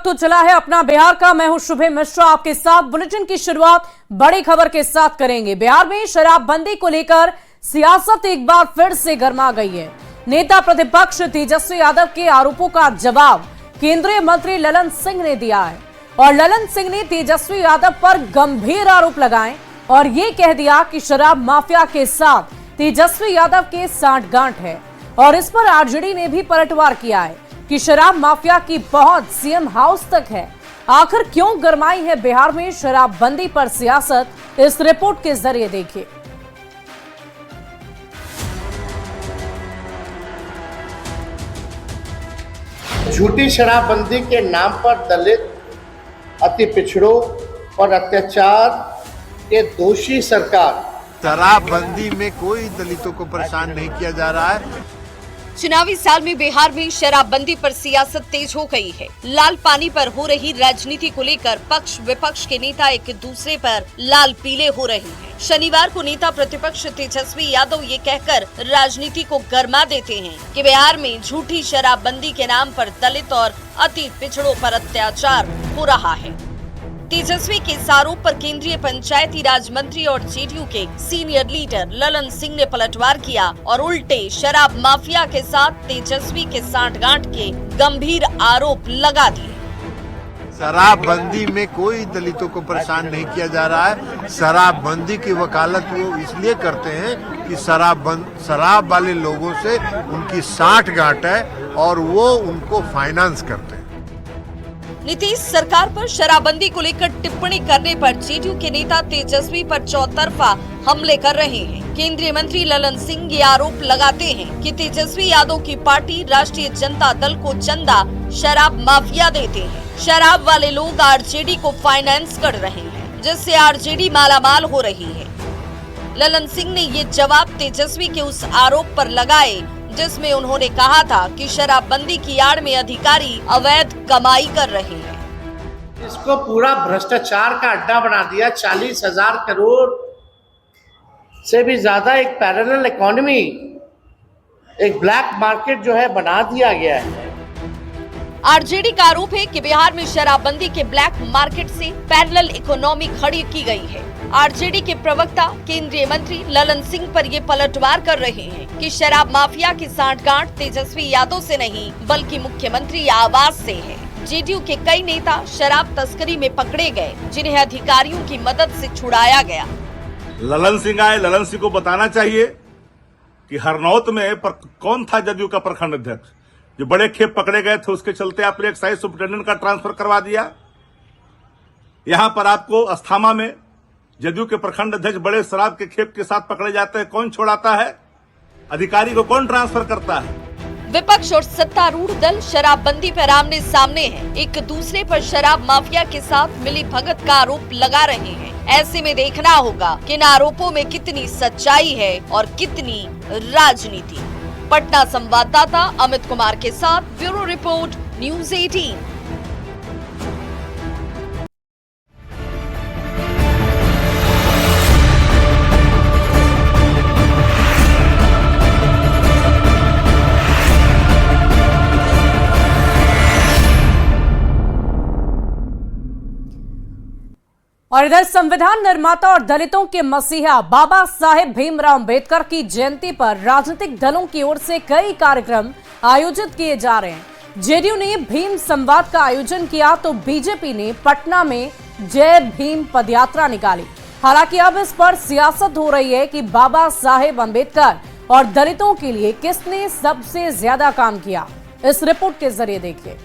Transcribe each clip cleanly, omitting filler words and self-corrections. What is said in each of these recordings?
वक्त तो चला है अपना बिहार का। मैं हूं शुभम मिश्रा, आपके साथ बुलेटिन की शुरुआत बड़ी खबर के साथ करेंगे। बिहार में शराबबंदी को लेकर सियासत एक बार फिर से गर्मा गई है। नेता प्रतिपक्ष तेजस्वी यादव के आरोपों का जवाब केंद्रीय मंत्री ललन सिंह ने दिया है और ललन सिंह ने तेजस्वी यादव पर गंभीर आरोप लगाए और ये कह दिया कि शराब माफिया के साथ तेजस्वी यादव के सांठगांठ है। और इस पर आरजेडी ने भी पलटवार किया है कि शराब माफिया की पहुंच सीएम हाउस तक है। आखिर क्यों गरमाई है बिहार में शराबबंदी पर सियासत, इस रिपोर्ट के जरिए देखिए। झूठी शराबबंदी के नाम पर दलित, अति पिछड़ों और अत्याचार के दोषी सरकार। शराबबंदी में कोई दलितों को परेशान नहीं किया जा रहा है। चुनावी साल में बिहार में शराबबंदी पर सियासत तेज हो गई है। लाल पानी पर हो रही राजनीति को लेकर पक्ष विपक्ष के नेता एक दूसरे पर लाल पीले हो रहे हैं। शनिवार को नेता प्रतिपक्ष तेजस्वी यादव ये कहकर राजनीति को गरमा देते हैं कि बिहार में झूठी शराबबंदी के नाम पर दलित और अति पिछड़ों पर अत्याचार हो रहा है। तेजस्वी के इस आरोप पर केंद्रीय पंचायती राज मंत्री और जेडीयू के सीनियर लीडर ललन सिंह ने पलटवार किया और उल्टे शराब माफिया के साथ तेजस्वी के सांठगांठ के गंभीर आरोप लगा दिए। शराबबंदी में कोई दलितों को परेशान नहीं किया जा रहा है। शराबबंदी की वकालत वो इसलिए करते हैं कि शराब वाले लोगों से उनकी सांठगांठ है और वो उनको फाइनेंस करते हैं। नीतीश सरकार पर शराबबंदी को लेकर टिप्पणी करने पर जेडीयू के नेता तेजस्वी पर चौतरफा हमले कर रहे हैं। केंद्रीय मंत्री ललन सिंह ये आरोप लगाते हैं कि तेजस्वी यादव की पार्टी राष्ट्रीय जनता दल को चंदा शराब माफिया देते हैं। शराब वाले लोग आरजेडी को फाइनेंस कर रहे हैं, जिससे आरजेडी मालामाल हो रही है। ललन सिंह ने ये जवाब तेजस्वी के उस आरोप पर लगाए जिसमें उन्होंने कहा था कि शराबबंदी की आड़ में अधिकारी अवैध कमाई कर रहे हैं। इसको पूरा भ्रष्टाचार का अड्डा बना दिया। 40,000 करोड़ से भी ज्यादा एक पैरेलल इकोनॉमी, एक ब्लैक मार्केट जो है बना दिया गया है। आरजेडी का आरोप है कि बिहार में शराबबंदी के ब्लैक मार्केट से पैरेलल इकोनॉमी खड़ी की गई है। आरजेडी के प्रवक्ता केंद्रीय मंत्री ललन सिंह पर ये पलटवार कर रहे हैं कि शराब माफिया की सांठगांठ तेजस्वी यादव से नहीं बल्कि मुख्यमंत्री आवास से है। जेडीयू के कई नेता शराब तस्करी में पकड़े गए, जिन्हें अधिकारियों की मदद से छुड़ाया गया। ललन सिंह आए, ललन सिंह को बताना चाहिए कि हरनौत में कौन था जदयू का प्रखंड अध्यक्ष, जो बड़े खेप पकड़े गए थे, उसके चलते आपने एक्साइज सुपरिटेंडेंट का ट्रांसफर करवा दिया। यहां पर आपको अस्थामा में जदयू के प्रखंड अध्यक्ष बड़े शराब के खेप के साथ पकड़े जाते हैं, कौन छोड़ाता है? अधिकारी को कौन ट्रांसफर करता है? विपक्ष और सत्तारूढ़ दल शराबबंदी पर आमने सामने हैं, एक दूसरे पर शराब माफिया के साथ मिली भगत का आरोप लगा रहे हैं। ऐसे में देखना होगा कि इन आरोपों में कितनी सच्चाई है और कितनी राजनीति। पटना संवाददाता अमित कुमार के साथ ब्यूरो रिपोर्ट, न्यूज़ 18। और इधर संविधान निर्माता और दलितों के मसीहा बाबा साहेब भीमराव अंबेडकर की जयंती पर राजनीतिक दलों की ओर से कई कार्यक्रम आयोजित किए जा रहे हैं। जेडीयू ने भीम संवाद का आयोजन किया तो बीजेपी ने पटना में जय भीम पदयात्रा निकाली। हालांकि अब इस पर सियासत हो रही है कि बाबा साहेब अंबेडकर और दलितों के लिए किसने सबसे ज्यादा काम किया, इस रिपोर्ट के जरिए देखिए।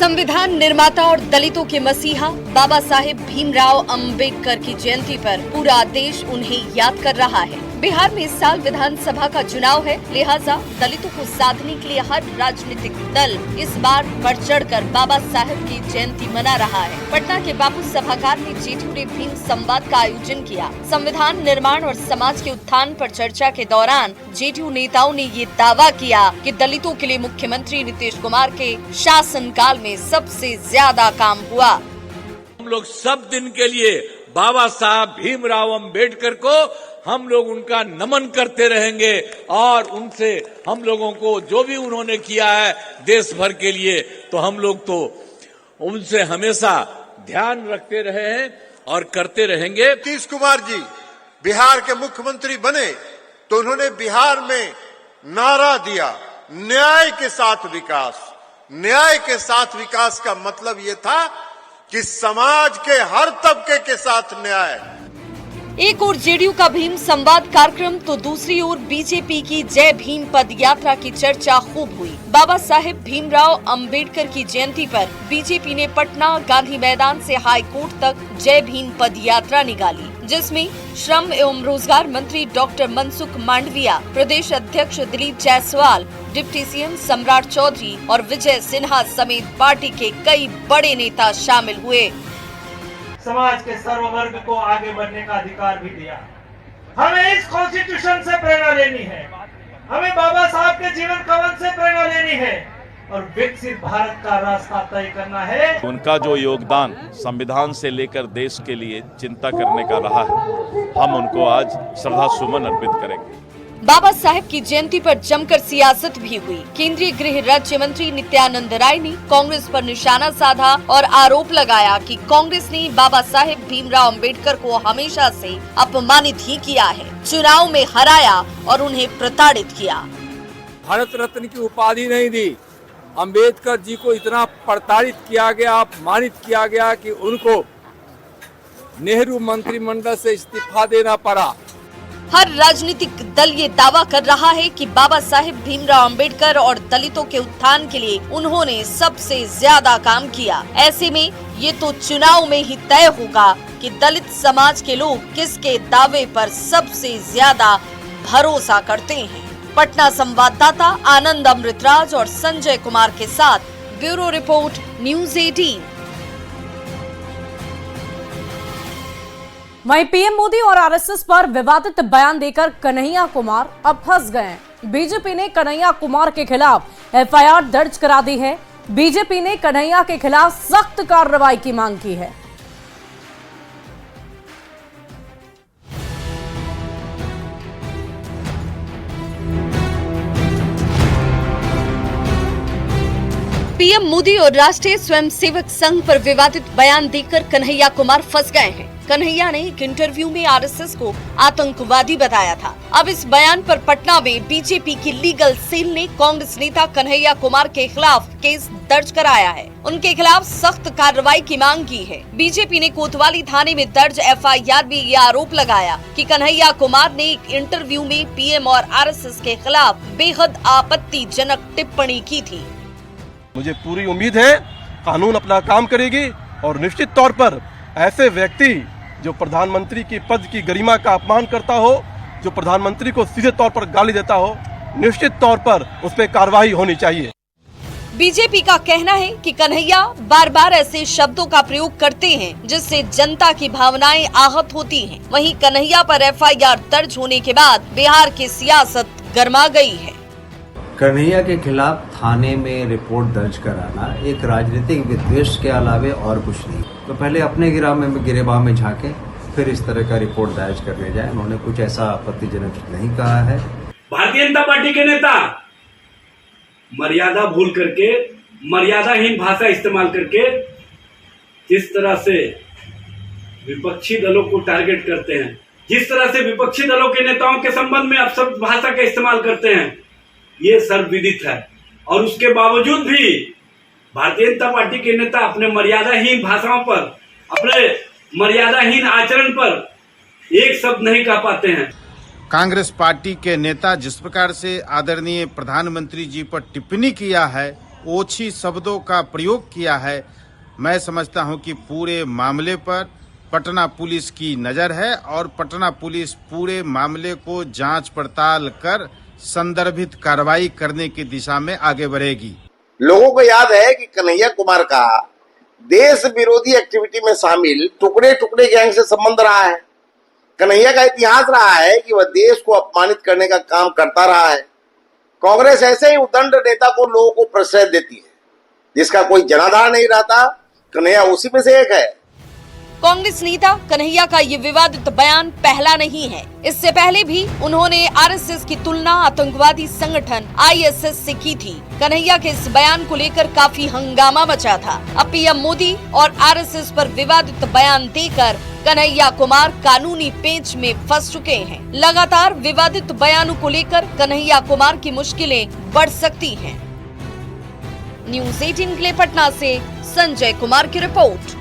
संविधान निर्माता और दलितों के मसीहा बाबा साहेब भीमराव अंबेडकर की जयंती पर पूरा देश उन्हें याद कर रहा है। बिहार में इस साल विधानसभा का चुनाव है, लिहाजा दलितों को साधने के लिए हर राजनीतिक दल इस बार बढ़ चढ़कर बाबा साहेब की जयंती मना रहा है। पटना के बापू सभागार में जेडीयू ने भीम संवाद का आयोजन किया। संविधान निर्माण और समाज के उत्थान पर चर्चा के दौरान जेडीयू नेताओं ने ये दावा किया कि दलितों के लिए मुख्यमंत्री नीतीश कुमार के शासनकाल में सबसे ज्यादा काम हुआ। हम लोग सब दिन के लिए बाबा साहब भीमराव अंबेडकर को हम लोग उनका नमन करते रहेंगे और उनसे हम लोगों को जो भी उन्होंने किया है देश भर के लिए, तो हम लोग तो उनसे हमेशा ध्यान रखते रहे हैं और करते रहेंगे। नीतीश कुमार जी बिहार के मुख्यमंत्री बने तो उन्होंने बिहार में नारा दिया, न्याय के साथ विकास। न्याय के साथ विकास का मतलब ये था कि समाज के हर तबके के साथ न्याय। एक ओर जेडीयू का भीम संवाद कार्यक्रम तो दूसरी ओर बीजेपी की जय भीम पद यात्रा की चर्चा खूब हुई। बाबा साहेब भीमराव अंबेडकर की जयंती पर बीजेपी ने पटना गांधी मैदान से हाई कोर्ट तक जय भीम पद यात्रा निकाली, जिसमें श्रम एवं रोजगार मंत्री डॉक्टर मनसुख मांडविया, प्रदेश अध्यक्ष दिलीप जायसवाल, डिप्टी सीएम सम्राट चौधरी और विजय सिन्हा समेत पार्टी के कई बड़े नेता शामिल हुए। समाज के सर्व वर्ग को आगे बढ़ने का अधिकार भी दिया। हमें इस कॉन्स्टिट्यूशन से प्रेरणा लेनी है, हमें बाबा साहब के जीवन कवन से प्रेरणा लेनी है और विकसित भारत का रास्ता तय करना है। उनका जो योगदान संविधान से लेकर देश के लिए चिंता करने का रहा है, हम उनको आज श्रद्धा सुमन अर्पित करेंगे। बाबा साहेब की जयंती पर जमकर सियासत भी हुई। केंद्रीय गृह राज्य मंत्री नित्यानंद राय ने कांग्रेस पर निशाना साधा और आरोप लगाया कि कांग्रेस ने बाबा साहेब भीमराव अंबेडकर को हमेशा से अपमानित ही किया है, चुनाव में हराया और उन्हें प्रताड़ित किया। भारत रत्न की उपाधि नहीं दी, अंबेडकर जी को इतना प्रताड़ित किया गया, अपमानित किया गया कि उनको नेहरू मंत्रिमंडल से इस्तीफा देना पड़ा। हर राजनीतिक दल ये दावा कर रहा है कि बाबा साहेब भीमराव अंबेडकर और दलितों के उत्थान के लिए उन्होंने सबसे ज्यादा काम किया। ऐसे में ये तो चुनाव में ही तय होगा कि दलित समाज के लोग किसके दावे पर सबसे ज्यादा भरोसा करते हैं। पटना संवाददाता आनंद अमृतराज और संजय कुमार के साथ ब्यूरो रिपोर्ट न्यूज़ 18। वहीं पीएम मोदी और आरएसएस पर विवादित बयान देकर कन्हैया कुमार अब फंस गए हैं। बीजेपी ने कन्हैया कुमार के खिलाफ एफआईआर दर्ज करा दी है। बीजेपी ने कन्हैया के खिलाफ सख्त कार्रवाई की मांग की है। पीएम मोदी और राष्ट्रीय स्वयंसेवक संघ पर विवादित बयान देकर कन्हैया कुमार फंस गए हैं। कन्हैया ने एक इंटरव्यू में आरएसएस को आतंकवादी बताया था। अब इस बयान पर पटना में बीजेपी की लीगल सेल ने कांग्रेस नेता कन्हैया कुमार के खिलाफ केस दर्ज कराया है। उनके खिलाफ सख्त कार्रवाई की मांग की है। बीजेपी ने कोतवाली थाने में दर्ज एफआईआर में ये आरोप लगाया कि कन्हैया कुमार ने एक इंटरव्यू में पीएम और आरएसएस के खिलाफ बेहद आपत्तिजनक टिप्पणी की थी। मुझे पूरी उम्मीद है कानून अपना काम करेगी और निश्चित तौर पर ऐसे व्यक्ति जो प्रधानमंत्री की पद की गरिमा का अपमान करता हो, जो प्रधानमंत्री को सीधे तौर पर गाली देता हो, निश्चित तौर पर उस पर कार्रवाई होनी चाहिए। बीजेपी का कहना है कि कन्हैया बार बार ऐसे शब्दों का प्रयोग करते हैं जिससे जनता की भावनाएं आहत होती हैं। वहीं कन्हैया पर एफआईआर दर्ज होने के बाद बिहार की सियासत गर्मा गई है। कन्हैया के खिलाफ थाने में रिपोर्ट दर्ज कराना एक राजनीतिक विद्वेष के अलावे और कुछ नहीं। तो पहले अपने गिरेबान में झांके, फिर इस तरह का रिपोर्ट दर्ज करने जाए। उन्होंने कुछ ऐसा आपत्तिजनक नहीं कहा है। भारतीय जनता पार्टी के नेता मर्यादा भूल करके, मर्यादाहीन भाषा इस्तेमाल करके जिस तरह से विपक्षी दलों को टारगेट करते हैं, जिस तरह से विपक्षी दलों के नेताओं के संबंध में अपशब्द भाषा का इस्तेमाल करते हैं, ये सर्वविदित है। और उसके बावजूद भी भारतीय जनता पार्टी के नेता अपने मर्यादाहीन भाषाओं पर, अपने मर्यादाहीन आचरण पर एक शब्द नहीं कह पाते हैं। कांग्रेस पार्टी के नेता जिस प्रकार से आदरणीय प्रधानमंत्री जी पर टिप्पणी किया है, ओछी शब्दों का प्रयोग किया है, मैं समझता हूं कि पूरे मामले पर पटना पुलिस की नजर है और पटना पुलिस पूरे मामले को जांच पड़ताल कर संदर्भित कार्रवाई करने की दिशा में आगे बढ़ेगी। लोगों को याद है कि कन्हैया कुमार का देश विरोधी एक्टिविटी में शामिल टुकड़े टुकड़े गैंग से संबंध रहा है। कन्हैया का इतिहास रहा है कि वह देश को अपमानित करने का काम करता रहा है। कांग्रेस ऐसे ही उदंड नेता को लोगों को प्रश्रय देती है जिसका कोई जनाधार नहीं रहता। कन्हैया उसी में से एक है। कांग्रेस नेता कन्हैया का ये विवादित बयान पहला नहीं है। इससे पहले भी उन्होंने आरएसएस की तुलना आतंकवादी संगठन आईएसएस से की थी। कन्हैया के इस बयान को लेकर काफी हंगामा मचा था। अब पीएम मोदी और आरएसएस पर विवादित बयान देकर कन्हैया कुमार कानूनी पेंच में फंस चुके हैं। लगातार विवादित बयानों को लेकर कन्हैया कुमार की मुश्किलें बढ़ सकती हैं। न्यूज़ 18 के लिए पटना से संजय कुमार की रिपोर्ट।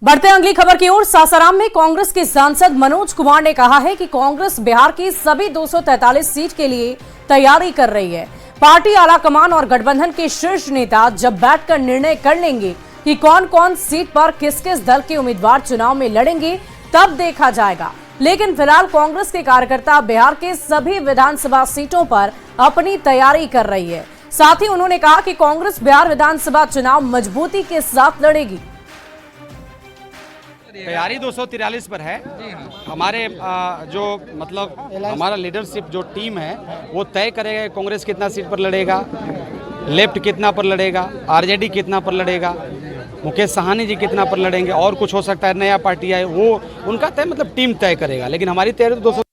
बढ़ते अगली खबर की ओर। सासाराम में कांग्रेस के सांसद मनोज कुमार ने कहा है कि कांग्रेस बिहार की सभी 243 सीट के लिए तैयारी कर रही है। पार्टी आलाकमान और गठबंधन के शीर्ष नेता जब बैठकर निर्णय कर लेंगे कि कौन कौन सीट पर किस किस दल के उम्मीदवार चुनाव में लड़ेंगे, तब देखा जाएगा। लेकिन फिलहाल कांग्रेस के कार्यकर्ता बिहार के सभी विधानसभा सीटों पर अपनी तैयारी कर रही है। साथ ही उन्होंने कहा कि कांग्रेस बिहार विधानसभा चुनाव मजबूती के साथ लड़ेगी। तैयारी 243 पर है। हमारे जो मतलब हमारा लीडरशिप जो टीम है वो तय करेगा कांग्रेस कितना सीट पर लड़ेगा, लेफ्ट कितना पर लड़ेगा, आरजेडी कितना पर लड़ेगा, मुकेश साहनी जी कितना पर लड़ेंगे, और कुछ हो सकता है नया पार्टी आए वो उनका तय मतलब टीम तय करेगा। लेकिन हमारी तैयारी 200।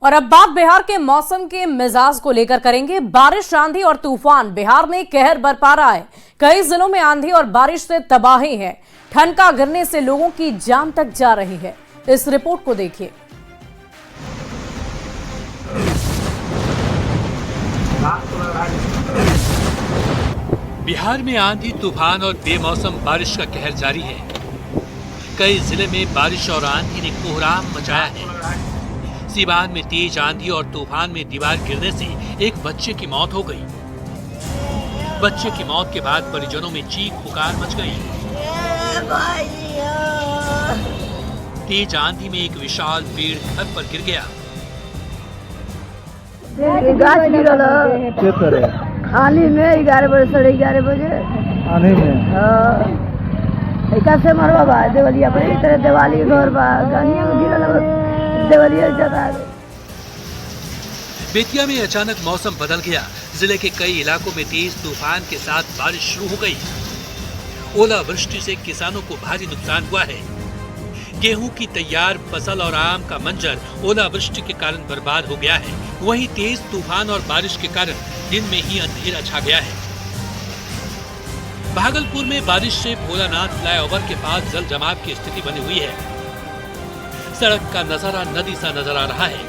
और अब बात बिहार के मौसम के मिजाज को लेकर करेंगे। बारिश, आंधी और तूफान बिहार में कहर बरपा रहा है। कई जिलों में आंधी और बारिश से तबाही है। ठनका गिरने से लोगों की जान तक जा रही है। इस रिपोर्ट को देखिए। बिहार में आंधी, तूफान और बेमौसम बारिश का कहर जारी है। कई जिले में बारिश और आंधी ने कोहराम मचाया है। सीवान में तेज आंधी और तूफान में दीवार गिरने से एक बच्चे की मौत हो गई। बच्चे की मौत के बाद परिजनों में चीख पुकार मच गई। तेज आंधी में एक विशाल पेड़ घर पर गिर गया। आने में 11 बजे, 11:30 बजे आने में कैसे मरवा बा देवलिया पर इस तरह दिवाली घर बा गानिया में गिरल देवलिया जगा। बेतिया में अचानक मौसम बदल गया। जिले के कई इलाकों में तेज तूफान के साथ बारिश शुरू हो गई। ओलावृष्टि से किसानों को भारी नुकसान हुआ है। गेहूं की तैयार फसल और आम का मंजर ओलावृष्टि के कारण बर्बाद हो गया है। वहीं तेज तूफान और बारिश के कारण दिन में ही अंधेरा छा गया है। भागलपुर में बारिश से भोलानाथ फ्लाईओवर के पास जल जमाव की स्थिति बनी हुई है। सड़क का नजारा नदी सा नजर आ रहा है।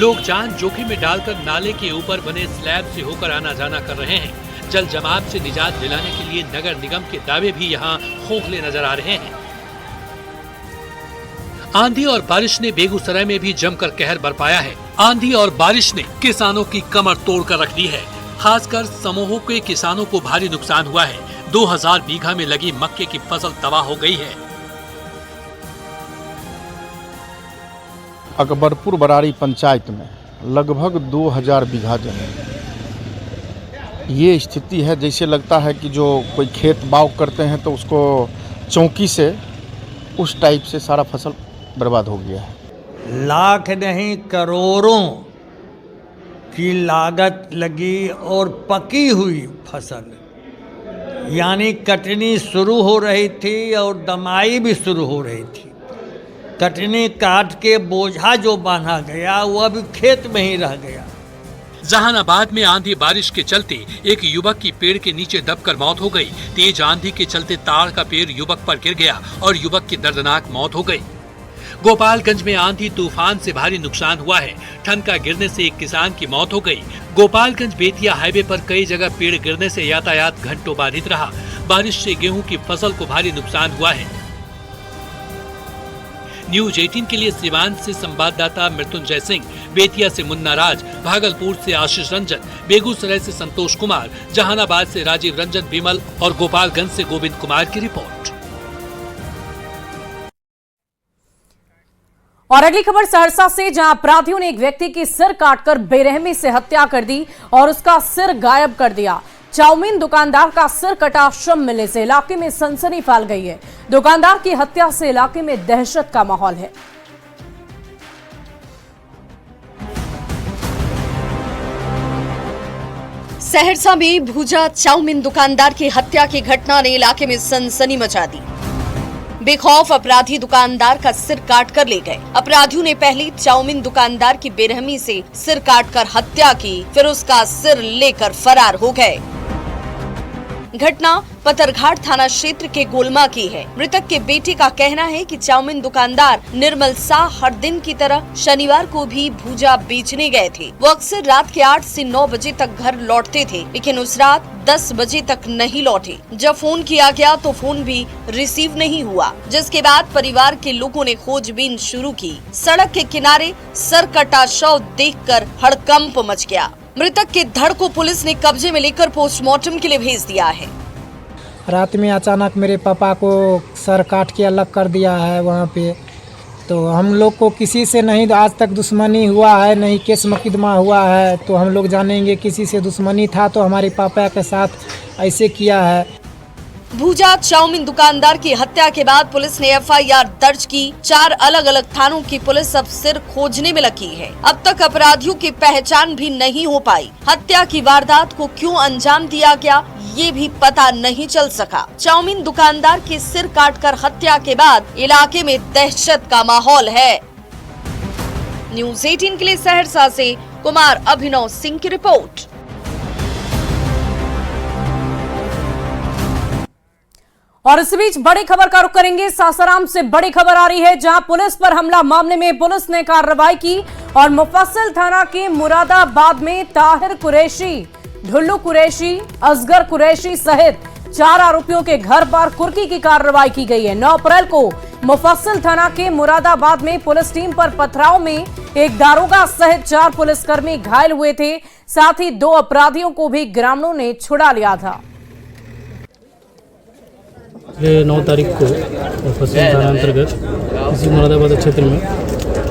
लोग जान जोखिम में डालकर नाले के ऊपर बने स्लैब से होकर आना जाना कर रहे हैं। जल जमाव से निजात दिलाने के लिए नगर निगम के दावे भी यहाँ खोखले नजर आ रहे हैं। आंधी और बारिश ने बेगूसराय में भी जमकर कहर बरपाया है। आंधी और बारिश ने किसानों की कमर तोड़कर रख दी है। खासकर समूहों के किसानों को भारी नुकसान हुआ है। 2000 बीघा में लगी मक्के की फसल तबाह हो गई है। अकबरपुर बरारी पंचायत में लगभग 2000 बीघा जमीन। ये स्थिति है जैसे लगता है कि जो कोई खेत बाव करते हैं तो उसको चौकी से उस टाइप से सारा फसल बर्बाद हो गया है। लाख नहीं करोड़ों की लागत लगी और पकी हुई फसल, यानी कटनी शुरू हो रही थी और दमाई भी शुरू हो रही थी। कटनी काट के बोझा जो बांधा गया वो अभी खेत में ही रह गया। जहानाबाद में आंधी बारिश के चलते एक युवक की पेड़ के नीचे दबकर मौत हो गई। तेज आंधी के चलते ताड़ का पेड़ युवक पर गिर गया और युवक की दर्दनाक मौत हो गई। गोपालगंज में आंधी तूफान से भारी नुकसान हुआ है। ठनका गिरने से एक किसान की मौत हो गई। गोपालगंज बेतिया हाईवे पर कई जगह पेड़ गिरने से यातायात घंटों बाधित रहा। बारिश से गेहूं की फसल को भारी नुकसान हुआ है। न्यूज 18 के लिए सिवान से संवाददाता मृत्युंजय सिंह, बेतिया से मुन्ना राज, भागलपुर से आशीष रंजन, बेगूसराय से संतोष कुमार, जहानाबाद से राजीव रंजन बिमल और गोपालगंज से गोविंद कुमार की रिपोर्ट। और अगली खबर सहरसा से, जहां अपराधियों ने एक व्यक्ति की सिर काटकर बेरहमी से हत्या कर दी और उसका सिर गायब कर दिया। चाउमीन दुकानदार का सिर कटा शव मिलने से इलाके में सनसनी फैल गई है। दुकानदार की हत्या से इलाके में दहशत का माहौल है। सहरसा में भूजा चाउमीन दुकानदार की हत्या की घटना ने इलाके में सनसनी मचा दी। बेखौफ अपराधी दुकानदार का सिर काट कर ले गए। अपराधियों ने पहले चाउमीन दुकानदार की बेरहमी से सिर काटकर हत्या की, फिर उसका सिर लेकर फरार हो गए। घटना पतरघाट थाना क्षेत्र के गोलमा की है। मृतक के बेटे का कहना है कि चाउमीन दुकानदार निर्मल शाह हर दिन की तरह शनिवार को भी भूजा बेचने गए थे। वो अक्सर रात के 8 से 9 बजे तक घर लौटते थे, लेकिन उस रात 10 बजे तक नहीं लौटे। जब फोन किया गया तो फोन भी रिसीव नहीं हुआ, जिसके बाद परिवार के लोगों ने खोजबीन शुरू की। सड़क के किनारे सर कटा शव देखकर हड़कंप मच गया। मृतक के धड़ को पुलिस ने कब्जे में लेकर पोस्टमार्टम के लिए भेज दिया है। रात में अचानक मेरे पापा को सर काट के अलग कर दिया है वहाँ पे। तो हम लोग को किसी से नहीं आज तक दुश्मनी हुआ है, नहीं केस मुकदमा हुआ है। तो हम लोग जानेंगे किसी से दुश्मनी था तो हमारे पापा के साथ ऐसे किया है। भूजा चाउमीन दुकानदार की हत्या के बाद पुलिस ने एफआईआर दर्ज की। 4 अलग अलग थानों की पुलिस अब सिर खोजने में लगी है। अब तक अपराधियों की पहचान भी नहीं हो पाई। हत्या की वारदात को क्यों अंजाम दिया गया, ये भी पता नहीं चल सका। चाउमीन दुकानदार के सिर काटकर हत्या के बाद इलाके में दहशत का माहौल है। न्यूज़ 18 के लिए सहरसा से कुमार अभिनव सिंह की रिपोर्ट। और इस बीच बड़ी खबर का रुख करेंगे। सासाराम से बड़ी खबर आ रही है, जहां पुलिस पर हमला मामले में पुलिस ने कार्रवाई की और मुफस्सिल थाना के मुरादाबाद में ताहिर कुरैशी, ढुल्लू कुरैशी, असगर कुरैशी सहित 4 आरोपियों के घर पर कुर्की की कार्रवाई की गई है। 9 अप्रैल को मुफस्सिल थाना के मुरादाबाद में पुलिस टीम पर पथराव में एक दारोगा सहित 4 पुलिसकर्मी घायल हुए थे। साथ ही 2 अपराधियों को भी ग्रामीणों ने छुड़ा लिया था। 9 तारीख को मुफस्सिल थाना अंतर्गत इसी मुरादाबाद क्षेत्र में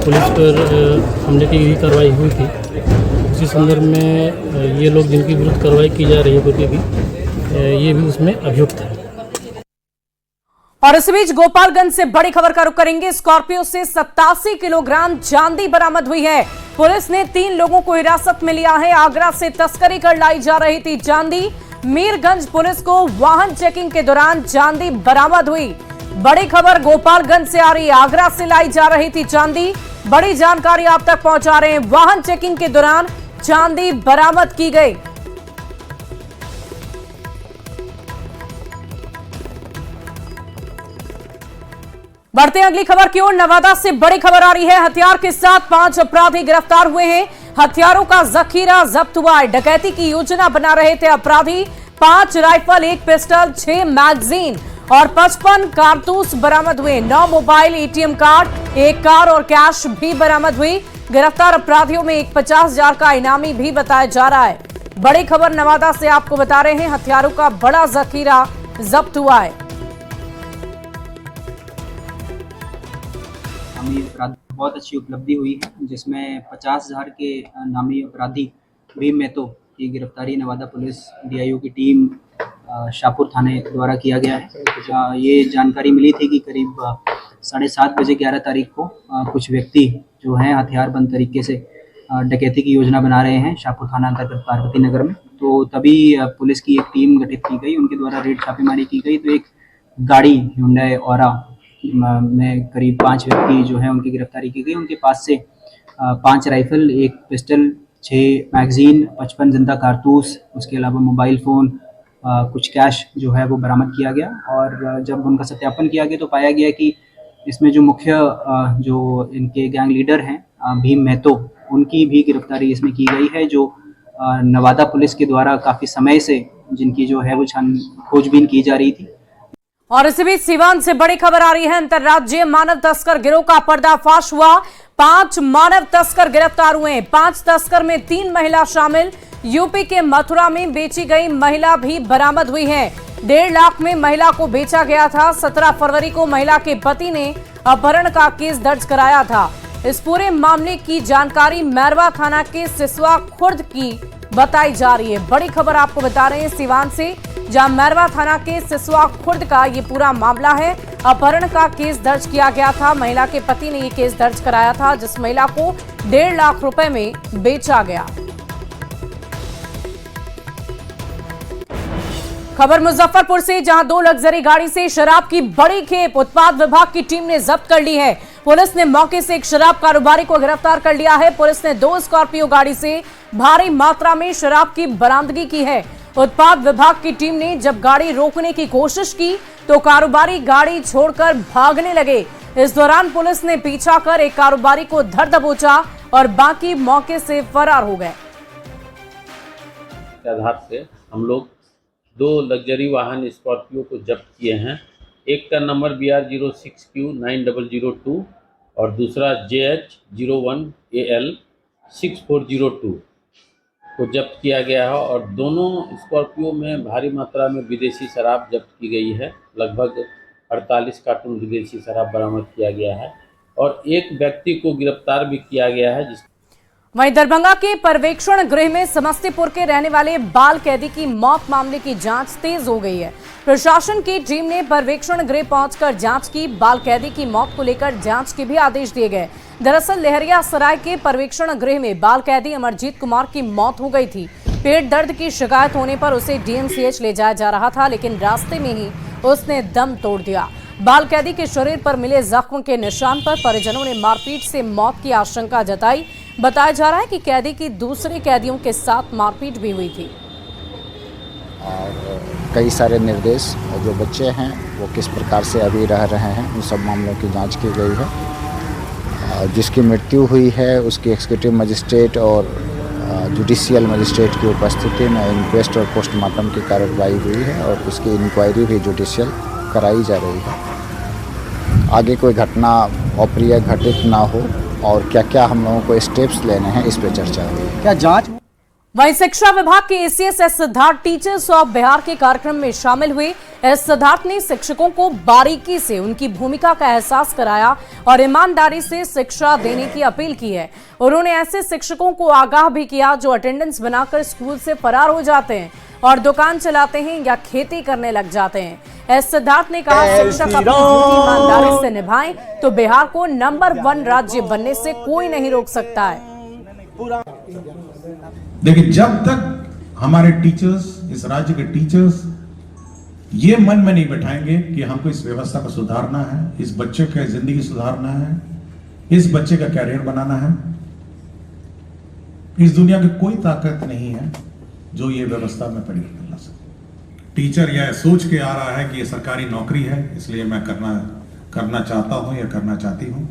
पुलिस पर हमले की कार्रवाई हुई थी। उसी संदर्भ में ये लोग जिनकी विरुद्ध कार्रवाई की जा रही है कुर्की की, ये भी उसमें अभियुक्त है। और इस बीच गोपालगंज से बड़ी खबर का रुख करेंगे। स्कॉर्पियो से 87 किलोग्राम चांदी बरामद हुई है। पुलिस ने 3 लोगों को हिरासत में लिया है। आगरा से तस्करी कर लाई जा रही थी चांदी। मीरगंज पुलिस को वाहन चेकिंग के दौरान चांदी बरामद हुई। बड़ी खबर गोपालगंज से आ रही है। आगरा से लाई जा रही थी चांदी। बड़ी जानकारी आप तक पहुंचा रहे हैं। वाहन चेकिंग के दौरान चांदी बरामद की गई। बढ़ते हैं अगली खबर की ओर। नवादा से बड़ी खबर आ रही है। हथियार के साथ 5 अपराधी गिरफ्तार हुए हैं। हथियारों का जखीरा जब्त हुआ है। डकैती की योजना बना रहे थे अपराधी। 5 राइफल, 1 पिस्टल, 6 मैगजीन और 55 कारतूस बरामद हुए। 9 मोबाइल, ATM कार्ड, 1 कार और कैश भी बरामद हुई। गिरफ्तार अपराधियों में एक 50,000 का इनामी भी बताया जा रहा है। बड़ी खबर नवादा से आपको बता रहे हैं। हथियारों का बड़ा जखीरा जब्त हुआ है। नामी अपराध बहुत अच्छी उपलब्धि हुई है, जिसमें 50,000 के नामी अपराधी भीम मेहतो की गिरफ्तारी नवादा पुलिस DIO की टीम शाहपुर थाने द्वारा किया गया है। ये जानकारी मिली थी कि करीब 7:30 बजे 11 तारीख को कुछ व्यक्ति जो हैं हथियारबंद तरीके से डकैती की योजना बना रहे हैं शाहपुर थाना अंतर्गत पार्वती नगर में। तो तभी पुलिस की एक टीम गठित की गई, उनके द्वारा रेड छापेमारी की गई। तो एक गाड़ी Hyundai Aura में करीब 5 व्यक्ति जो है उनकी गिरफ्तारी की गई। उनके पास से 5 राइफल, 1 पिस्टल, 6 मैगजीन, 55 जिंदा कारतूस, उसके अलावा मोबाइल फ़ोन, कुछ कैश जो है वो बरामद किया गया। और जब उनका सत्यापन किया गया तो पाया गया कि इसमें जो मुख्य जो इनके गैंग लीडर हैं भीम मेहतो, उनकी भी गिरफ्तारी इसमें की गई है, जो नवादा पुलिस के द्वारा काफ़ी समय से जिनकी जो है वो खोजबीन की जा रही थी। और इसी बीच सीवान से बड़ी खबर आ रही है। अंतर्राज्यीय मानव तस्कर गिरोह का पर्दाफाश हुआ। 5 मानव तस्कर गिरफ्तार हुए हैं। 5 तस्कर में 3 महिला शामिल। यूपी के मथुरा में बेची गई महिला भी बरामद हुई है। 1.5 लाख में महिला को बेचा गया था। 17 फरवरी को महिला के पति ने अपहरण का केस दर्ज कराया था। इस पूरे मामले की जानकारी मैरवा थाना के सिसवा खुर्द की बताई जा रही है। बड़ी खबर आपको बता रहे हैं सिवान से, जहां मैरवा थाना के सिसवा खुर्द का ये पूरा मामला है। अपहरण का केस दर्ज किया गया था। महिला के पति ने ये केस दर्ज कराया था, जिस महिला को 1.5 लाख रुपए में बेचा गया। खबर मुजफ्फरपुर से, जहां 2 लग्जरी गाड़ी से शराब की बड़ी खेप उत्पाद विभाग की टीम ने जब्त कर ली है। पुलिस ने मौके से एक शराब कारोबारी को गिरफ्तार कर लिया है। पुलिस ने 2 स्कॉर्पियो गाड़ी से भारी मात्रा में शराब की बरामदगी की है। उत्पाद विभाग की टीम ने जब गाड़ी रोकने की कोशिश की तो कारोबारी गाड़ी छोड़कर भागने लगे। इस दौरान पुलिस ने पीछा कर एक कारोबारी को धर दबोचा और बाकी मौके से फरार हो गए। आधार से हम लोग 2 लग्जरी वाहन स्कॉर्पियो को जब्त किए हैं। एक का नंबर BR06Q9002 और दूसरा JH01AL6402 को जब्त किया गया है और दोनों स्कॉर्पियो में भारी मात्रा में विदेशी शराब जब्त की गई है। लगभग 48 कार्टून विदेशी शराब बरामद किया गया है और एक व्यक्ति को गिरफ्तार भी किया गया है। वहीं दरभंगा के पर्यवेक्षण गृह में समस्तीपुर के रहने वाले बाल कैदी की मौत मामले की जांच तेज हो गई है। प्रशासन की टीम ने पर्यवेक्षण गृह पहुंचकर जांच की। बाल कैदी की मौत को लेकर जांच के भी आदेश दिए गए। दरअसल लहरिया सराय के पर्यवेक्षण गृह में बाल कैदी अमरजीत कुमार की मौत हो गई थी। पेट दर्द की शिकायत होने पर उसे DMCH ले जाया जा रहा था, लेकिन रास्ते में ही उसने दम तोड़ दिया। बाल कैदी के शरीर पर मिले जख्म के निशान पर परिजनों ने मारपीट से मौत की आशंका जताई। बताया जा रहा है कि कैदी की दूसरे कैदियों के साथ मारपीट भी हुई थी। और कई सारे निर्देश जो बच्चे हैं वो किस प्रकार से अभी रह रहे हैं, उन सब मामलों की जांच की गई है। जिसकी मृत्यु हुई है उसकी एग्जीक्यूटिव मजिस्ट्रेट और जुडिशियल मजिस्ट्रेट की उपस्थिति में इंक्वेस्ट और पोस्टमार्टम की कार्रवाई हुई है और उसकी इंक्वायरी भी जुडिशियल कराई जा रही है। आगे कोई घटना अप्रिय घटित ना हो और क्या क्या हम लोगों को स्टेप्स लेने हैं, इस पे चर्चा हुई। क्या जांच? वहीं शिक्षा विभाग के ACS S Siddharth teachers of Bihar के कार्यक्रम में शामिल हुए। एस सिद्धार्थ ने शिक्षकों को बारीकी से उनकी भूमिका का एहसास कराया और ईमानदारी से शिक्षा देने की अपील की है। उन्होंने ऐसे शिक्षकों को आगाह भी किया जो अटेंडेंस बनाकर स्कूल से फरार हो जाते हैं और दुकान चलाते हैं या खेती करने लग जाते हैं। एस सिद्धार्थ ने कहा, शिक्षक अपनी ड्यूटी ईमानदारी से निभाएं तो बिहार को नंबर 1 राज्य बनने से कोई नहीं रोक सकता है। देखिए, जब तक हमारे टीचर्स, इस राज्य के टीचर्स ये मन में नहीं बैठाएंगे कि हमको इस व्यवस्था को सुधारना है, इस बच्चे की जिंदगी सुधारना है, इस बच्चे का कैरियर बनाना है, इस दुनिया की कोई ताकत नहीं है जो ये व्यवस्था में परिवर्तन ला सके। टीचर यह सोच के आ रहा है कि ये सरकारी नौकरी है इसलिए मैं करना चाहता हूं या करना चाहती हूं,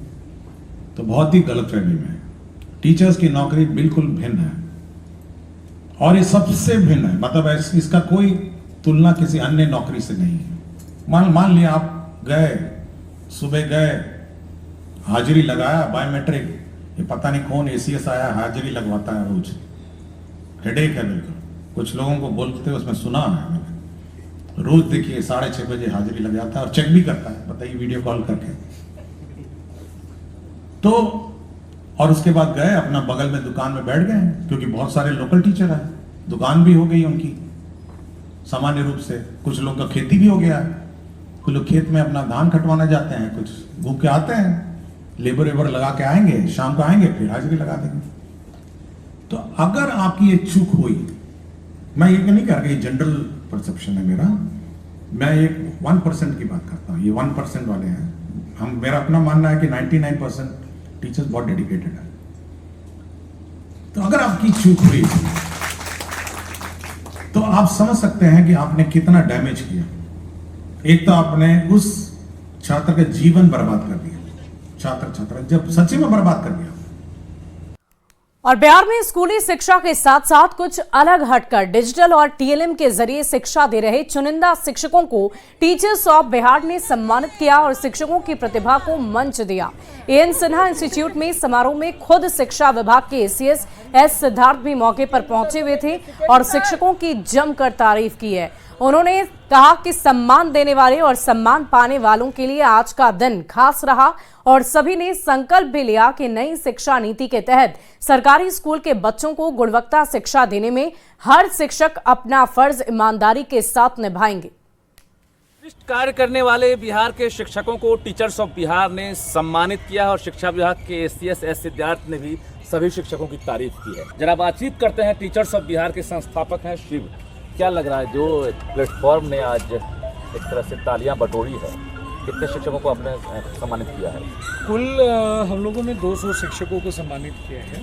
तो बहुत ही गलतफहमी में है। टीचर्स की नौकरी बिल्कुल भिन्न है और ये सबसे भिन्न है, मतलब इसका कोई तुलना किसी अन्य नौकरी से नहीं है। मान लिया आप गए, सुबह गए, हाजिरी लगाया, बायोमेट्रिक, ये पता नहीं कौन ACS आया हाजिरी लगवाता है रोज, हेडेक है बिल्कुल। कुछ लोगों को बोलते उसमें सुना है मैंने, रोज देखिए 6:30 बजे हाजिरी लग जाता है और चेक भी करता है, बताइए वीडियो कॉल करके। तो और उसके बाद गए अपना बगल में दुकान में बैठ गए, क्योंकि बहुत सारे लोकल टीचर हैं, दुकान भी हो गई उनकी सामान्य रूप से। कुछ लोग का खेती भी हो गया, कुछ लोग खेत में अपना धान कटवाना जाते हैं, कुछ घूम के आते हैं, लेबर वेबर लगा के आएंगे, शाम को आएंगे फिर हाजिरी लगा देंगे। तो अगर आपकी ये चूक हुई, मैं ये नहीं कह रहा कि जनरल परसेप्शन है मेरा, मैं एक 1% की बात करता हूँ, ये 1% वाले हैं। मेरा अपना मानना है कि 99% टीचर्स बहुत डेडिकेटेड है। तो अगर आपकी चूक हुई तो आप समझ सकते हैं कि आपने कितना डैमेज किया। एक तो आपने उस छात्र का जीवन बर्बाद कर दिया, छात्र जब सच्ची में बर्बाद कर दिया। और बिहार में स्कूली शिक्षा के साथ साथ कुछ अलग हटकर डिजिटल और TLM के जरिए शिक्षा दे रहे चुनिंदा शिक्षकों को टीचर्स ऑफ बिहार ने सम्मानित किया और शिक्षकों की प्रतिभा को मंच दिया। AN सिन्हा इंस्टीट्यूट में समारोह में खुद शिक्षा विभाग के ACS एस सिद्धार्थ भी मौके पर पहुंचे हुए थे और शिक्षकों की जमकर तारीफ की है। उन्होंने कहा कि सम्मान देने वाले और सम्मान पाने वालों के लिए आज का दिन खास रहा और सभी ने संकल्प भी लिया कि नई शिक्षा नीति के तहत सरकारी स्कूल के बच्चों को गुणवत्ता शिक्षा देने में हर शिक्षक अपना फर्ज ईमानदारी के साथ निभाएंगे। उत्कृष्ट कार्य करने वाले बिहार के शिक्षकों को टीचर्स ऑफ बिहार ने सम्मानित किया और शिक्षा विभाग के एसीएस एस सिद्धार्थ ने भी सभी शिक्षकों की तारीफ की है। जरा बातचीत करते हैं, टीचर्स ऑफ बिहार के संस्थापक हैं शिव, क्या लग रहा है जो प्लेटफॉर्म ने आज एक तरह से तालियां बटोरी है, कितने शिक्षकों को आपने सम्मानित किया है? कुल हम लोगों ने 200 शिक्षकों को सम्मानित किया है,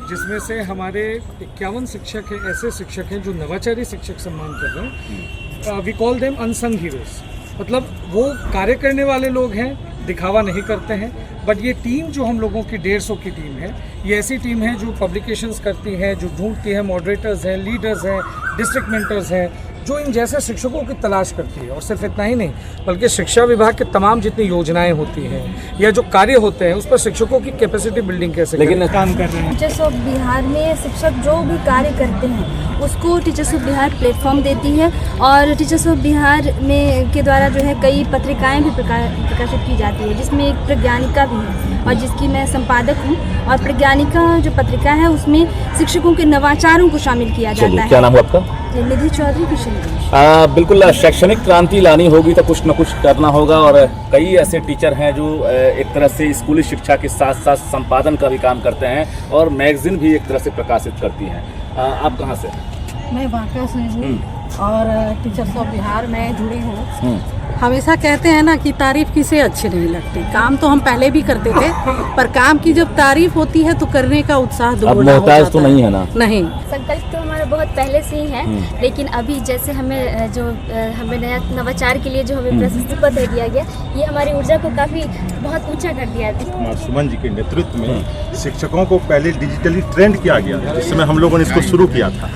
जिसमें से हमारे 51 शिक्षक हैं, ऐसे शिक्षक हैं जो नवाचारी शिक्षक सम्मान कर रहे हैं। We call them unsung heroes, मतलब वो कार्य करने वाले लोग हैं, दिखावा नहीं करते हैं। बट ये टीम जो हम लोगों की 150 की टीम है, ये ऐसी टीम है जो पब्लिकेशंस करती है, जो ढूंढती है, मॉडरेटर्स हैं, लीडर्स हैं, डिस्ट्रिक्ट मेंटर्स हैं, जो इन जैसे शिक्षकों की तलाश करती है। और सिर्फ इतना ही नहीं, बल्कि शिक्षा विभाग के तमाम जितनी योजनाएं होती हैं या जो कार्य होते हैं उस पर शिक्षकों की कैपेसिटी बिल्डिंग कैसे काम कर रहे हैं। टीचर्स ऑफ बिहार में शिक्षक जो भी कार्य करते हैं उसको टीचर्स ऑफ बिहार प्लेटफॉर्म देती है और टीचर्स ऑफ बिहार में के द्वारा जो है कई पत्रिकाएं भी प्रकाशित की जाती है, जिसमें एक प्रज्ञानिका भी है और जिसकी मैं संपादक हूँ। और प्रज्ञानिका जो पत्रिका है उसमें शिक्षकों के नवाचारों को शामिल किया जाता है। क्या नाम है आपका? निधि चौधरी किशन। बिल्कुल, शैक्षणिक क्रांति लानी होगी तो कुछ न कुछ करना होगा और कई ऐसे टीचर हैं जो एक तरह से स्कूली शिक्षा के साथ साथ संपादन का भी काम करते हैं और मैगजीन भी एक तरह से प्रकाशित करती हैं। आप कहाँ से? मैं बांका से हूँ और टीचर्स ऑफ बिहार में जुड़ी हूँ। हमेशा कहते हैं ना कि तारीफ किसे अच्छी नहीं लगती। काम तो हम पहले भी करते थे, पर काम की जब तारीफ होती है तो करने का उत्साह दोगुना हो जाता तो नहीं है ना? नहीं, संकल्प तो हमारा बहुत पहले से ही है, लेकिन अभी जैसे हमें नया नवाचार के लिए जो हमें प्रशस्ति पत्र दिया गया, ये हमारी ऊर्जा को काफ़ी बहुत ऊंचा कर दिया है। सुमन जी के नेतृत्व में शिक्षकों को पहले डिजिटली ट्रेंड किया गया, जिस समय हम लोगों ने इसको शुरू किया था।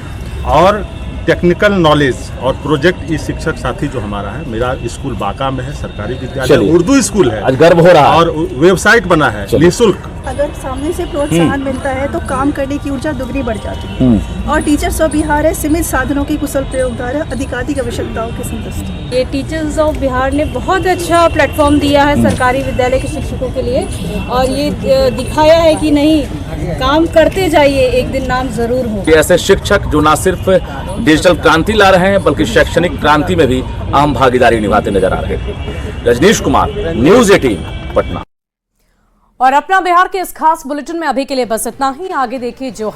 और टेक्निकल नॉलेज और प्रोजेक्ट ई शिक्षक साथी जो हमारा है, मेरा स्कूल बांका में है, सरकारी विद्यालय उर्दू स्कूल है, आज गर्व हो रहा है और वेबसाइट बना है निःशुल्क। अगर सामने से प्रोत्साहन मिलता है तो काम करने की ऊर्जा दुगनी बढ़ जाती है। और टीचर्स ऑफ बिहार है सीमित साधनों की कुशल प्रयोग द्वारा अधिकाधिक आवश्यकताओं की संतुष्टि। ये टीचर्स ऑफ बिहार ने बहुत अच्छा प्लेटफॉर्म दिया है सरकारी विद्यालय के शिक्षकों के लिए और ये दिखाया है कि नहीं, काम करते जाइए, एक दिन नाम जरूर हो। ऐसे शिक्षक जो न सिर्फ डिजिटल क्रांति ला रहे हैं बल्कि शैक्षणिक क्रांति में भी अहम भागीदारी निभाते नजर आ रहे हैं। रजनीश कुमार, न्यूज़ 18 पटना। और अपना बिहार के इस खास बुलेटिन में अभी के लिए बस इतना ही। आगे देखिए जो